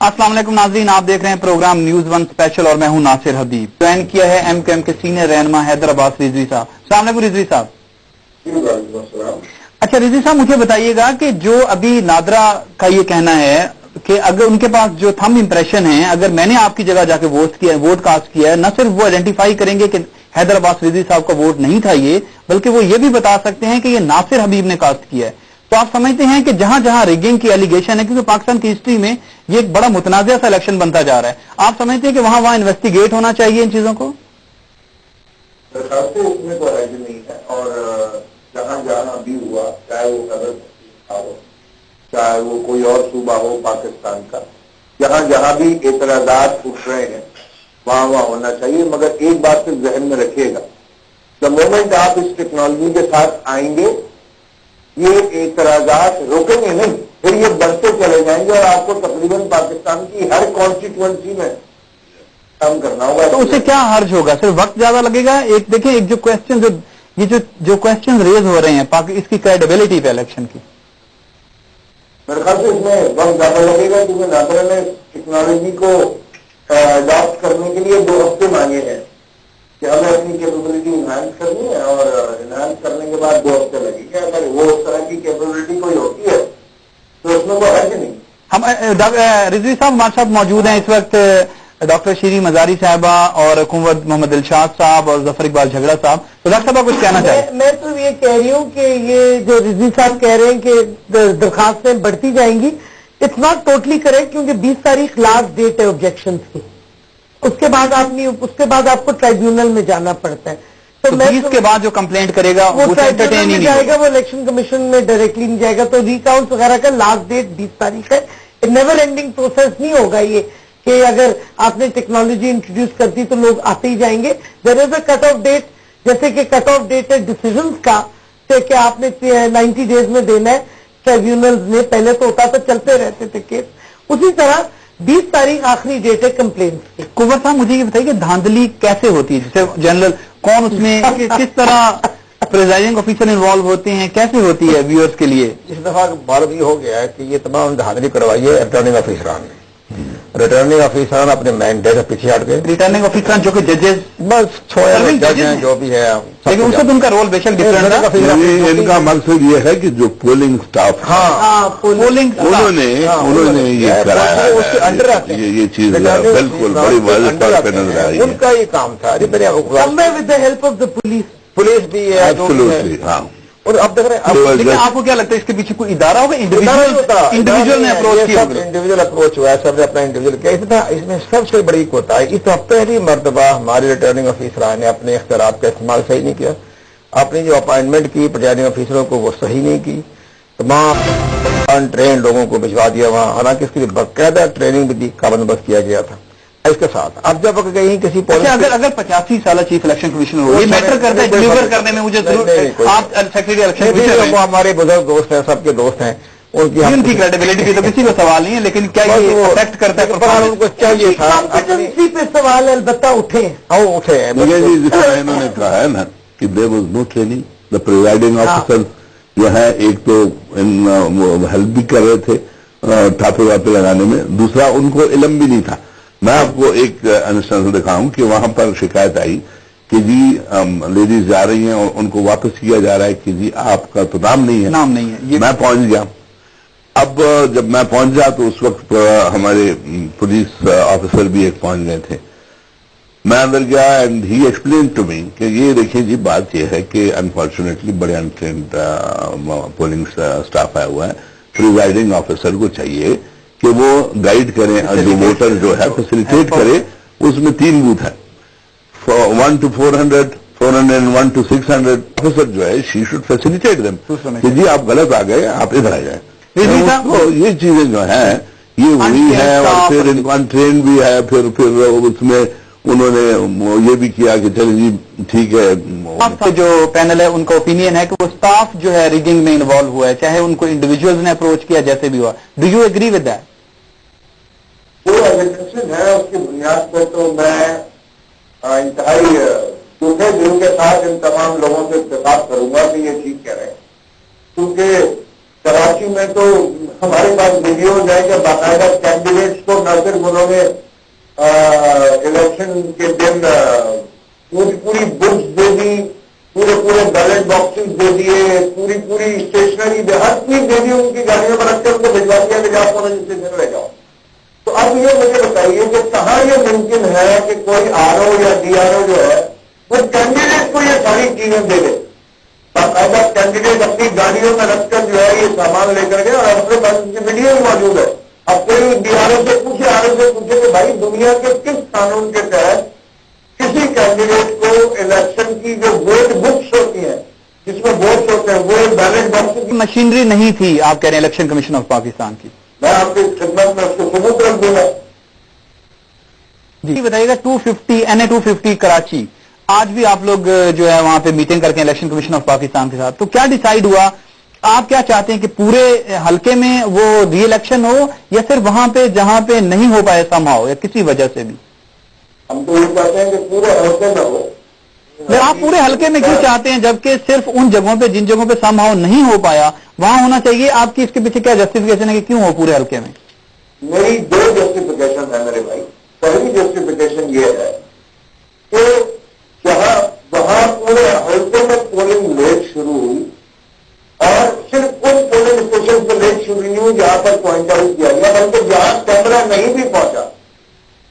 अस्सलाम वालेकुम नाज़रीन, आप देख रहे हैं प्रोग्राम न्यूज वन स्पेशल और मैं हूं नासिर हबीब। ज्वाइन किया है एमकेएम के सीनियर रहनुमा हैदर अब्बास रिजवी साहब। अस्सलाम वालेकुम रिजवी साहब। अच्छा रिजवी साहब, मुझे बताइएगा कि जो अभी नादरा का ये कहना है कि अगर उनके पास जो थंब इंप्रेशन है, अगर मैंने आपकी जगह जाके वोट कास्ट किया है, न सिर्फ वो आइडेंटिफाई करेंगे कि हैदर अब्बास रिजवी साहब का वोट नहीं था ये, बल्कि वो ये भी बता सकते हैं कि ये नासिर हबीब ने कास्ट किया है। तो आप समझते हैं कि जहां जहां रिगिंग की एलिगेशन है, क्योंकि पाकिस्तान की हिस्ट्री में ये एक बड़ा मुतनाज़ा सा इलेक्शन बनता जा रहा है, आप समझते हैं कि वहां वहां इन्वेस्टिगेट होना चाहिए इन चीजों को? उसमें तो राइज नहीं है, और जहां जहां अभी हुआ, चाहे वो सदर हो, चाहे वो कोई और सूबा हो पाकिस्तान का, जहां जहां भी एतराजात उठ रहे हैं वहां वहां होना चाहिए। मगर एक बात सिर्फ जहन में रखिएगा, द मोमेंट आप इस टेक्नोलॉजी के साथ आएंगे ये एतराजात रुकेंगे नहीं, फिर ये बढ़ते चले जाएंगे और आपको तकरीबन पाकिस्तान की हर कॉन्स्टिट्यूएंसी में काम करना होगा। तो उससे क्या हर्ज होगा? सिर्फ वक्त ज्यादा लगेगा? एक देखिए, एक जो क्वेश्चन जो क्वेश्चन रेज हो रहे हैं इसकी क्रेडिबिलिटी पे इलेक्शन की, मेरे ख्याल से इसमें वक्त ज्यादा लगेगा, क्योंकि नादरा ने टेक्नोलॉजी को अडॉप्ट करने के लिए 2 हफ्ते मांगे हैं कि हमें अपनी कैपेबिलिटी इन्हांस करनी है, और इन्हांस करने के बाद 2 हफ्ते लगेंगे। अगर वो उस तरह की कैपेबिलिटी कोई होती है तो उसमें कोई हर्ज नहीं। हम रिजवी साहब हमारे साथ मौजूद हैं इस वक्त, डॉक्टर शीरी मजारी साहबा और कुंवर मोहम्मद दिलशाद साहब और जफर इकबाल झगड़ा साहब। तो डॉक्टर साहब कुछ कहना चाहिए? मैं तो ये कह रही हूँ कि ये जो रिजवी साहब कह रहे हैं कि दरखास्तें बढ़ती जाएंगी, इट्स नॉट टोटली करेक्ट, क्योंकि 20 तारीख लास्ट डेट है ऑब्जेक्शन की। उसके बाद आपको ट्राइब्यूनल में जाना पड़ता है। तो 20 के बाद जो कंप्लेंट करेगा वो ट्राइब्यूनल में जाएगा, वो इलेक्शन कमीशन में डायरेक्टली नहीं जाएगा। तो रिकाउंट वगैरह का लास्ट डेट 20 तारीख है। नेवर एंडिंग प्रोसेस नहीं होगा ये कि अगर आपने टेक्नोलॉजी इंट्रोड्यूस कर दी तो लोग आते ही जाएंगे। There is a cut off date, जैसे कि कट ऑफ डेट है डिसीजंस का, कि आपने 90 डेज में देना है ट्राइब्यूनल में। पहले तो होता था चलते रहते थे केस, उसी तरह 20 तारीख आखिरी डेट है कंप्लेंट की। कुंवर साहब मुझे ये बताइए कि धांधली कैसे होती है? जैसे जनरल कौन उसमें किस तरह प्रिजाइडिंग ऑफिसर इन्वॉल्व होते हैं, कैसे होती है व्यूअर्स के लिए? इस दफा भारत ये हो गया है कि ये तमाम धांधली करवाई है रिटर्निंग ऑफिसरान ने। रिटर्निंग ऑफिसरान अपने मैंडेट से पीछे हट गए। रिटर्निंग ऑफिसरान जो कि जजेस, बस जज हैं जो भी है, लेकिन उससे तो उनका रोल बेशक डिफरेंट है। इनका मकसद ये है कि जो पोलिंग स्टाफ, पोलिंग उन्होंने ये कराया है, उसके अंडर आते हैं। ये चीज बिल्कुल बड़ी वाज़ेह तौर पे नजर आई है। उनका ये काम था। With the help of the police भी है। एब्सोल्युटली, हाँ। और अब देख रहे हैं, लेकिन आपको क्या लगता है इसके पीछे कोई इदारा होगा? इंडिविजुअल ने अप्रोच किया, इंडिविजुअल अप्रोच हुआ है, सबने अपना इंडिविजुअल किया। इसमें सबसे बड़ी कोताही इस पहली मरतबा हमारे रिटर्निंग ऑफिसर ने अपने इख्तियार का इस्तेमाल सही नहीं किया। अपनी जो अपॉइंटमेंट की प्रिजाइडिंग ऑफिसरों को वो सही नहीं की, तमाम अनट्रेन लोगों को भिजवा दिया वहां, हालांकि इसके लिए बाकायदा ट्रेनिंग भी का बंदोबस्त किया गया था। इसके साथ अब जब कहीं किसी अगर 85 साल चीफ इलेक्शन कमीशन हो, ये मैटर करता है डिलीवर करने में, मुझे आप सेक्रेटरी इलेक्शन हमारे बुजुर्ग दोस्त हैं, सबके दोस्त हैं, उनकी क्रेडिबिलिटी की तो किसी को सवाल नहीं है, लेकिन क्या ये अफेक्ट करता है? उनको चाहिए था कॉम्पिटेंसी पे सवाल अलबत्ता उठे हैं। इन्होंने कहा है ना कि there was no training. The presiding officer जो है, एक तो हेल्प भी कर रहे थे ठापे वापे लगाने में, दूसरा उनको इल्म भी नहीं था। मैं आपको एक इंस्टेंस दिखाऊं कि वहां पर शिकायत आई कि जी लेडीज जा रही हैं और उनको वापस किया जा रहा है कि जी आपका तो नाम नहीं है। मैं पहुंच गया। अब जब मैं पहुंच गया तो उस वक्त हमारे पुलिस ऑफिसर भी एक पहुंच गए थे। मैं अंदर गया and he explain to me कि ये देखिए जी, बात यह है कि अनफॉर्चुनेटली बड़े अनट्रेंड पोलिंग स्टाफ आया हुआ है। प्रिजाइडिंग ऑफिसर को चाहिए कि वो गाइड करें, जो वोटर जो है फैसिलिटेट करे। उसमें 3 बूथ है, 1 to 400, 401 to 600। ऑफिसर जो है शी शुड फैसिलिटेट देम कि जी आप गलत आ गए, आप इधर आ जाए। तो ये चीजें जो है ये हुई है, और फिर इनको अनट्रेन भी है। फिर उसमें उन्होंने ये भी किया कि चलिए जी ठीक है। आपका जो पैनल है उनका ओपिनियन है कि वो स्टाफ जो है रिगिंग में इन्वॉल्व हुआ है, चाहे उनको इंडिविजुअल्स ने अप्रोच किया जैसे भी हुआ। Do you agree with that? वो एविडेंस है, उसकी बुनियाद पर तो मैं इंतहाई झूठे दिल के साथ इन तमाम लोगों से इत्तेफाक करूंगा कि ये ठीक कह रहे हैं, क्योंकि कराची में तो हमारे पास वीडियोज है कि बाकायदा कैंडिडेट्स को न सिर्फ उन्होंने इलेक्शन के दिन पूरी बुक्स दे दी, पूरे बैलेट बॉक्सेस दे दिए, पूरी स्टेशनरी दे, हर चीज दे दी, उनकी गाड़ियों पर रखकर उनको भिजवा दिया कि आप उन्हें स्टेशन रह जाओ। तो अब ये मुझे बताइए कि कहाँ ये मुमकिन है कि कोई आरओ या डीआरओ जो है वो कैंडिडेट को ये सारी चीजें दे दे। बाकायदा कैंडिडेट अपनी गाड़ियों में रखकर जो है ये सामान लेकर गए और अपने पास की वीडियो भी मौजूद है। अब कोई डीआरओ से पूछे, आरओ से पूछे कि भाई दुनिया के किस कानून के तहत किसी कैंडिडेट को इलेक्शन की जो वोट बुक्स होती हैं, जिसमें वोट्स होते हैं, वो बैलेट बॉक्स की मशीनरी नहीं थी आप कह रहे हैं इलेक्शन कमीशन ऑफ पाकिस्तान की? मैं आपकी खिदमत में उसको सबूत रख दूंगा। जी बताइएगा 250 NA 250 कराची, आज भी आप लोग जो है वहां पे मीटिंग करके इलेक्शन कमीशन ऑफ पाकिस्तान के साथ, तो क्या डिसाइड हुआ? आप क्या चाहते हैं कि पूरे हलके में वो री इलेक्शन हो या सिर्फ वहां पे जहां पे नहीं हो पाए समहाउ या किसी वजह से भी? हम तो ये चाहते हैं कि पूरे हल्के में हो। आप पूरे हलके में क्यों चाहते हैं जबकि सिर्फ उन जगहों पे जिन जगहों पे समहाउ नहीं हो पाया वहां होना चाहिए? आपकी इसके पीछे क्या जस्टिफिकेशन है कि क्यों हो पूरे हलके में? मेरी दो जस्टिफिकेशन है मेरे भाई। पहली जस्टिफिकेशन ये है कि जहां वहां पूरे हल्के में पोलिंग लेट शुरू हुई और सिर्फ उन पोलिंग स्टेशन पर लेट शुरू नहीं हुई जहां पर पॉइंट आउट किया गया, बल्कि जहां कैमरा नहीं भी पहुंचा,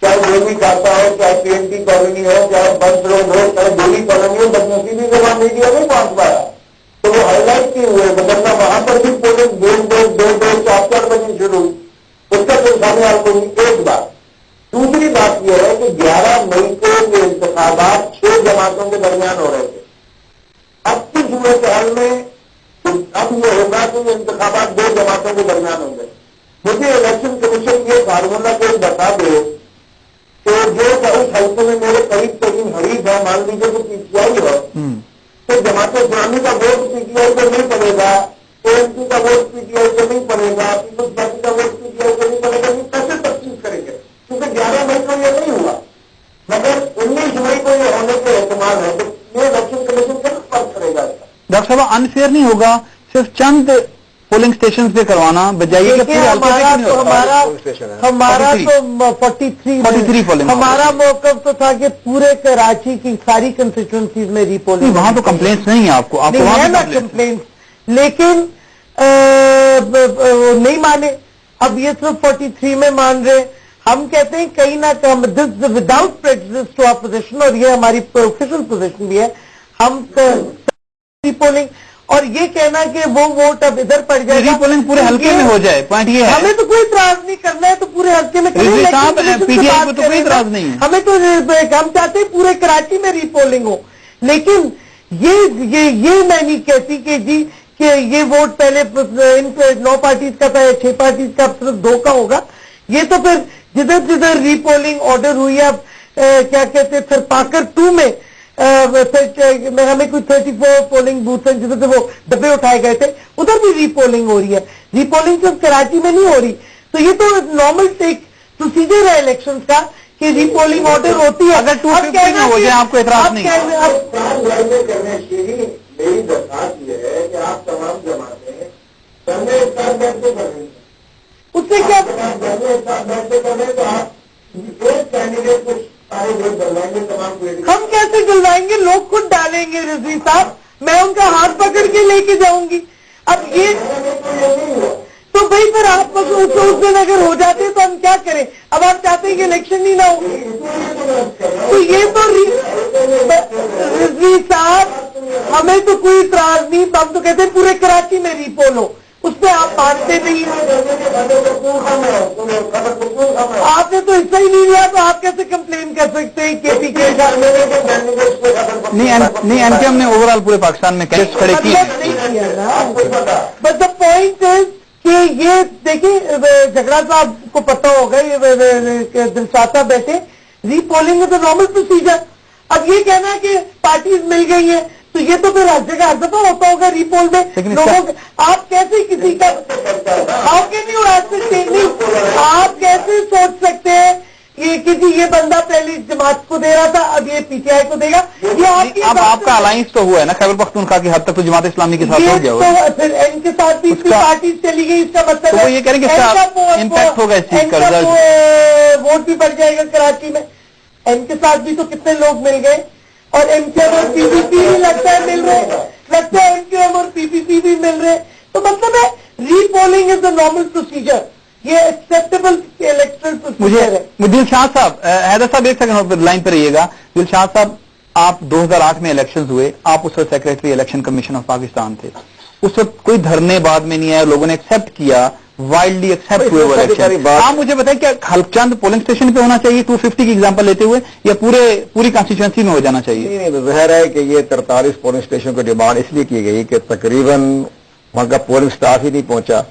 चाहे देवी खाता हो, चाहे PNT कॉलोनी हो, चाहे बंद रोड हो, चाहे देवी कॉलोनी हो, बदनसीबी के बाद मीडिया नहीं पहुंच पाया तो वो हाईलाइट नहीं हुए। बदलना वहां पर भी पोलिंग 2 4 बजे शुरू हुई, उसका कोई सामने आपको नहीं। एक बात। दूसरी बात यह है कि 11 मई को ये इंतखाबात 6 जमातों के दरमियान हो रहे थे। अब की सूरत हाल में अब ये होगा कि ये इंतखाबात 2 जमातों के दरमियान होंगे। मुझे इलेक्शन कमीशन ये फार्मूला कोई बता दे तो जो उस हल्के में मेरे करीब करीब हरीफ है, मान लीजिए कि PTI हो, तो जमात इस्लामी का वोट PTI को नहीं पड़ेगा, ANP का वोट PTI को नहीं पड़ेगा, पीपुल्स पार्टी का वोट PTI को नहीं पड़ेगा, ये कैसे तफ्सील करेंगे? क्योंकि 11 मई को ये नहीं हुआ, मगर 19 मई को ये होने के एहतमाल है। तो ये इलेक्शन कमीशन कैसे फर्क करेगा इसका? डॉक्टर साहब अनफेयर नहीं होगा सिर्फ चंद पोलिंग स्टेशन पे करवाना बजाय कि पूरे हल्के पे क्यों नहीं होता? हमारा तो 43 पोलिंग, हमारा मौकफ तो था कि पूरे कराची की सारी कंस्टिट्यूंसीज में रीपोलिंग। वहां तो कंप्लेंट्स नहीं है आपको वहां है ना कंप्लेंट, लेकिन नहीं माने। अब ये सिर्फ 43 में मान रहे। हम कहते हैं कहीं ना come this without prejudice to our position, और ये हमारी ऑफिशियल पोजीशन भी है, हम रीपोलिंग और ये कहना कि वो वोट अब इधर पड़ जाएगा, रीपोलिंग पूरे हल्के में हो जाए, पॉइंट ये है। हमें तो कोई इतराज नहीं करना है, तो पूरे हल्के में PTI को तो कोई इतराज नहीं है। हमें तो हम चाहते हैं पूरे कराची में रीपोलिंग हो, लेकिन ये मैं नहीं कहती कि जी कि ये वोट पहले इन 9 पार्टीज का था या 6 पार्टीज का, अब सिर्फ 2 का होगा। ये तो फिर जिधर जिधर रीपोलिंग ऑर्डर हुई, अब क्या कहते हैं फिर पाकर 2 में हमें कोई 34 पोलिंग बूथ हैं जिधर से वो डब्बे उठाए गए थे, उधर भी रीपोलिंग हो रही है। रीपोलिंग सिर्फ कराची में नहीं हो रही, तो ये तो नॉर्मल टेक प्रोसीजर है इलेक्शन का कि रीपोलिंग ऑर्डर होती है। अगर 250 में हो जाए आपको एतराज नहीं है? करने की मेरी दरखास्त ये है कि आप तमाम जमातें करने बैठते कर रही हैं, उससे क्या बैठते कर रहे तो आप एक कैंडिडेट को सारे वोट डलवाएंगे तमाम। हम कैसे डलवाएंगे? लोग खुद डालेंगे रिजवी साहब, मैं उनका हाथ पकड़ के लेके जाऊंगी। अब ये तो भाई फिर आप उस दिन अगर हो जाते तो हम क्या करें? अब आप चाहते हैं कि इलेक्शन ही ना हो, तो ये तो रिजवी साहब हमें तो कोई इतराज नहीं, हम तो कहते हैं पूरे कराची में रीपोल हो, उस पर आप मानते नहीं। आपने तो हिस्सा ही नहीं लिया, तो आप कैसे कंप्लेन कर सकते हैं KP के? नहीं MKM ने ओवरऑल पूरे पाकिस्तान में केस खड़े किए किया ना। बट द पॉइंट इज कि ये देखिए झगड़ा साहब को पता होगा, ये दिलशाद बैठे, repolling is the normal procedure. अब ये कहना है कि पार्टीज मिल गई है तो ये तो फिर हर जगह हर दफा होता होगा रीपोल में लोगों। आप कैसे किसी का हाउ कैन यू सकते नहीं, आप कैसे सोच सकते हैं कि जी ये बंदा पहली जमात को दे रहा था अब ये PTI को देगा? ये आपकी अब आपका अलायंस तो हुआ है ना खैबर पख्तूनख्वा की हद तक, तो जमात इस्लामी के साथ हो गया होगा। तो फिर इनके साथ भी इतनी पार्टी चली गई, इसका मतलब तो वो ये कह रहे हैं कि इसका इम्पैक्ट होगा इस चीज का रिजल्ट। वोट भी बढ़ जाएगा कराची में। इनके साथ भी तो कितने लोग मिल गए, और एमकेएम और पीपीपी भी लगता है मिल रहे, लगता है एमकेएम और पीपीपी भी मिल रहे। तो मतलब है repolling is the normal procedure, ये एक्सेप्टेबल इलेक्टरल प्रोसीजर है। दिलशाद साहब, हैदर साहब एक सेकंड लाइन पर रहिएगा। दिलशाद साहब, आप 2008 में इलेक्शंस हुए, आप उस वक्त secretary election commission of Pakistan थे। उस वक्त कोई धरने बाद में नहीं आया, लोगों ने एक्सेप्ट किया, वाइल्डली एक्सेप्ट हुए वो इलेक्शन। आप मुझे बताएं, क्या हल्कचंद पोलिंग स्टेशन पे होना चाहिए 250 की एग्जांपल लेते हुए, या पूरी कॉन्स्टिट्यूंसी में हो जाना चाहिए? नहीं, ज़ाहिर है कि ये 43 पोलिंग स्टेशन की डिमांड इसलिए की गई कि तकरीबन वहां का पोलिंग स्टाफ ही नहीं पहुंचा,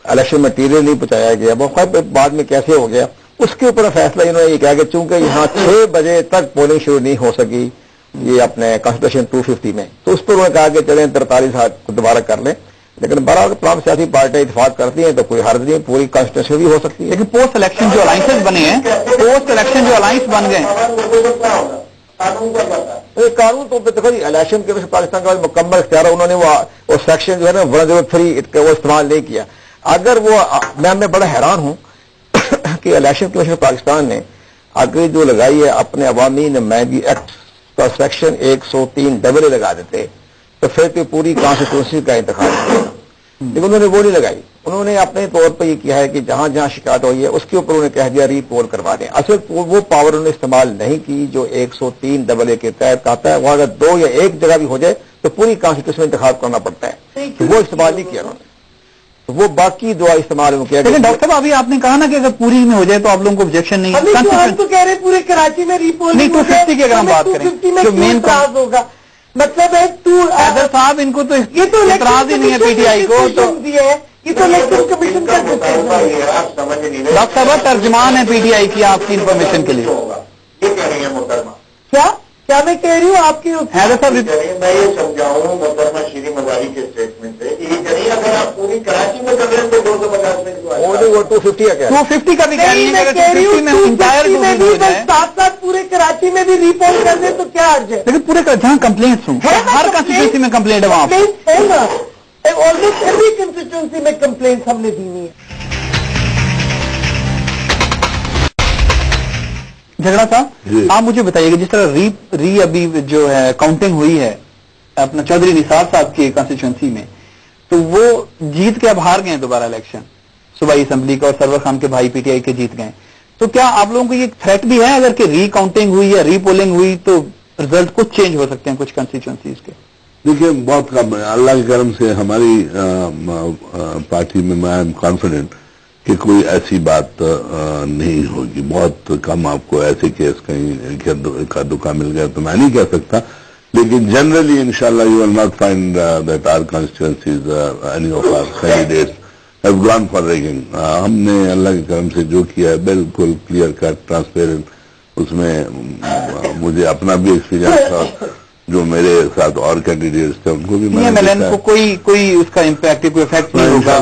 इलेक्शन मटीरियल नहीं पहुंचाया गया। वो बाद में कैसे हो गया, उसके ऊपर फैसला इन्होंने ये किया कि चूंकि यहाँ 6 बजे तक पोलिंग शुरू नहीं हो सकी ये अपने कॉन्स्टिट्यूशन 250 में, तो उस पर उन्होंने कहा कि चलें 43 को दोबारा कर लें। लेकिन बहरहाल तमाम सियासी पार्टियां इत्तेफाक करती हैं तो कोई हर्ज नहीं, पूरी कॉन्स्टिट्यूशन भी हो सकती है। लेकिन पोस्ट इलेक्शन जो अलायंसेस बने हैं, पोस्ट इलेक्शन जो अलायंस बन गए, कानून तो देखो जी, इलेक्शन कमीशन पाकिस्तान का मुकम्मल इख्तियार है, उन्होंने वो सेक्शन जो है ना वन फ्री वो इस्तेमाल नहीं किया। अगर वो मैं बड़ा हैरान हूं कि इलेक्शन कमीशन पाकिस्तान ने आगे जो लगाई है अपने अवामी नुमाइंदगी एक्ट का सेक्शन 103 डबल लगा देते तो फिर तो पूरी कॉन्स्टिट्यूंसी का इंतखाब है। लेकिन उन्होंने वो नहीं लगाई। उन्होंने अपने तौर पर ये किया है कि जहां जहां शिकायत हुई है उसके ऊपर उन्होंने कह दिया रीपोल करवा दें। असल वो पावर उन्होंने इस्तेमाल नहीं की जो 103 डबल ए के तहत आता है। वो अगर 2 या 1 जगह भी हो जाए तो पूरी कॉन्स्टिट्यूशन में इंतखाब करना पड़ता है, तो वो इस्तेमाल नहीं किया उन्होंने। तो वो बाकी दुआ इस्तेमाल किया। लेकिन डॉक्टर साहब, अभी आपने कहा ना कि अगर पूरी में हो जाए तो आप लोगों को ऑब्जेक्शन नहीं है। हम तो कह रहे पूरे कराची में रीपोल नहीं, 250 की अगर हम बात करें जो मेन इतराज होगा, मतलब है हैदर साहब, इनको तो ये तो इतराज ही नहीं है पीटीआई को, तो ये तो इलेक्शन कमीशन का डिसीजन है। आप समझ नहीं रहे। डॉक्टर साहब तर्जमान है पीटीआई की, आपकी इन्फॉर्मेशन के लिए। ये कह रही है मोहतरमा। क्या मैं कह रही हूँ आपकी हैदर साहब, मैं ये समझाऊं मोहतरमा शीरी मजारी के स्टेटमेंट से, ये करिए अगर आप पूरी कराची में कर रहे हैं तो 250 में वो 250 है, 250 का भी कह रही है, अगर 250 में इंटायर 250 हो जाए, साथ साथ पूरे कराची में भी रीपोल कर दे तो क्या अर्ज है? लेकिन पूरे जहां कंप्लेंट्स हूँ, हर कॉन्स्टिट्यूंसी में कंप्लेंट है वहां है ना, ऑलमोस्ट एवरी कंस्टिट्यूंसी में कंप्लेंट हमने दी है। झगड़ा साहब, आप मुझे बताइएगा, जिस तरह री अभी जो है काउंटिंग हुई है अपना चौधरी निसार साहब की कॉन्स्टिट्यूंसी में, तो वो जीत के अब हार गए दोबारा इलेक्शन सूबाई असेंबली का, और सरवर खान के भाई पीटीआई के जीत गए। तो क्या आप लोगों को ये थ्रेट भी है अगर कि री काउंटिंग हुई या री पोलिंग हुई तो रिजल्ट कुछ चेंज हो सकते हैं कुछ कॉन्स्टिट्यूंसीज के? देखिए, बहुत कम है। अल्लाह के करम से हमारी पार्टी में मैं आई एम कॉन्फिडेंट कि कोई ऐसी बात नहीं होगी। बहुत कम आपको ऐसे केस कहीं इक्का दुक्का मिल गया तो मैं नहीं कह सकता, लेकिन जनरली इंशाल्लाह you will not find that our constituencies any of our candidates have gone for rigging. हमने अल्लाह के करम से जो किया है बिल्कुल क्लियर कट ट्रांसपेरेंट, उसमें मुझे अपना भी एक्सपीरियंस था, जो मेरे साथ और कैंडिडेट्स थे उनको भी मैंने को कोई उसका इम्पैक्ट कोई इफेक्ट नहीं होगा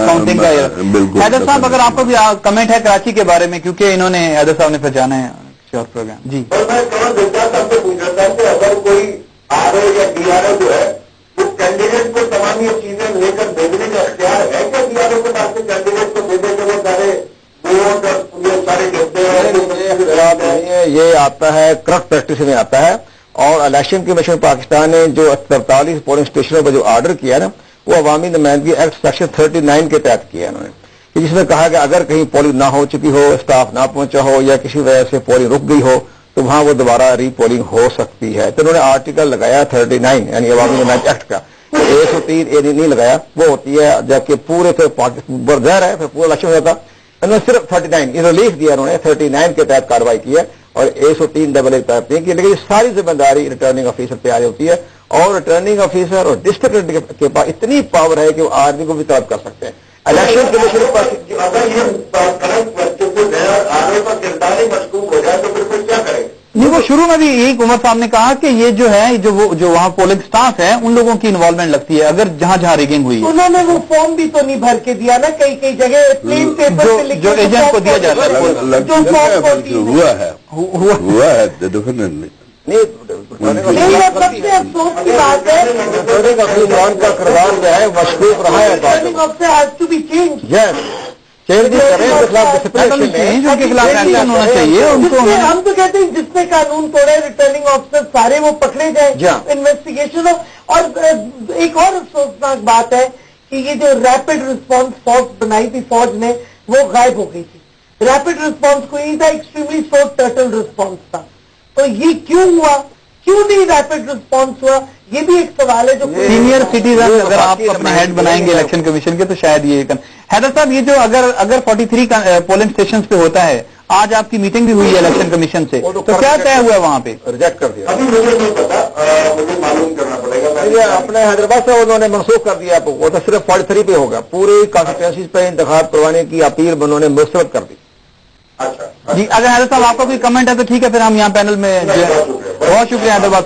काउंटिंग का। बिल्कुल। हैदर साहब, अगर आपको भी कमेंट है कराची के बारे में, क्योंकि इन्होंने हैदर साहब ने फिर जाना है और प्रोग्राम जी। और मैं कौन दिलचस्प आपसे पूछ रहा था कि अगर कोई आरओ या डीआरओ जो है वो कैंडिडेट को तमाम ये चीजें लेकर भेजने का अख्तियार है क्या डीआरओ के पास कैंडिडेट को भेजे के वो सारे वोट और ये सारे डिब्बे? ये आता है करप्ट प्रैक्टिस में आता है, और इलेक्शन कमीशन पाकिस्तान ने जो 43 पोलिंग स्टेशनों पर जो ऑर्डर किया ना, वो अवामी नुमाइंदगी एक्ट सेक्शन 39 के तहत किया है उन्होंने, कि जिसमें कहा कि अगर कहीं पोलिंग ना हो चुकी हो, स्टाफ ना पहुंचा हो या किसी वजह से पोलिंग रुक गई हो तो वहां वो दोबारा रीपोलिंग हो सकती है। तो उन्होंने आर्टिकल लगाया 39 यानी अवामी नुमाइंदगी एक्ट का, 103 ए नहीं लगाया। वो होती है जबकि पूरे फिर पाकिस्तान ज़ाहिर है फिर पूरा इलेक्शन हो जाता। उन्होंने सिर्फ 39 रिलीफ दिया, उन्होंने 39 के तहत कार्रवाई की है और 103 डबल एक तहत नहीं की। लेकिन ये सारी जिम्मेदारी रिटर्निंग ऑफिसर पे आ रही होती है, और रिटर्निंग ऑफिसर और डिस्ट्रिक्ट के पास इतनी पावर है कि वो आदमी को भी तलब कर सकते हैं। इलेक्शन कमीशन के पास अगर ये करंट प्रैक्टिस है और आगे का किरदार ही मशकूक हो जाए तो फिर कोई क्या करेगा? नहीं, वो शुरू में भी यही उमर साहब ने कहा कि ये जो है जो वहाँ पोलिंग स्टाफ है उन लोगों की इन्वॉल्वमेंट लगती है अगर जहां रिगिंग हुई है। उन्होंने वो फॉर्म भी तो नहीं भर के दिया ना, कई जगह प्लेन पेपर पे लिख जो एजेंट को दिया जाता है हुआ है डेफिनेटली नहीं यही अब सबसे अफसोस की बात है। रिटर्निंग ऑफिसर का किरदार जो है मशकूक रहा है। Returning officer has to be change. Yes, change भी करें, उनके खिलाफ डिसिप्लिन चेंज, उनके खिलाफ एक्शन होना चाहिए उनको। हम तो कहते हैं जिसने कानून तोड़े रिटर्निंग ऑफिसर सारे वो पकड़े जाए, इन्वेस्टिगेशन हो। और एक और अफसोसनाक बात है कि ये जो रैपिड रिस्पांस फोर्स बनाई थी फौज ने, वो गायब हो गई थी। रैपिड रिस्पांस कोई नहीं था, एक्सट्रीमली शॉर्ट टर्टल रिस्पांस था। तो ये क्यों हुआ, क्यों नहीं रैपिड रिस्पांस हुआ, ये भी एक सवाल है जो सीनियर सिटीजन अगर आप अपने हेड बनाएंगे इलेक्शन कमीशन के तो शायद ये हैदर साहब, ये जो अगर 43 पोलिंग स्टेशन पे होता है, आज आपकी मीटिंग भी हुई है इलेक्शन कमीशन से, तो क्या तय हुआ है वहां पे? रिजेक्ट कर दिया। अभी मुझे नहीं पता, मुझे मालूम करना पड़ेगा। ये अपने हैदराबाद से उन्होंने मनसूख कर दिया, वो तो सिर्फ 43 पे होगा। पूरी कॉन्स्टिट्यूंसीज पे इंतखाब करवाने की अपील उन्होंने मुस्तरद कर दी। अच्छा जी, अगर हैदर साहब आपका कोई कमेंट है तो ठीक है, फिर हम यहाँ पैनल में जो है बहुत शुक्रिया हैदराबाद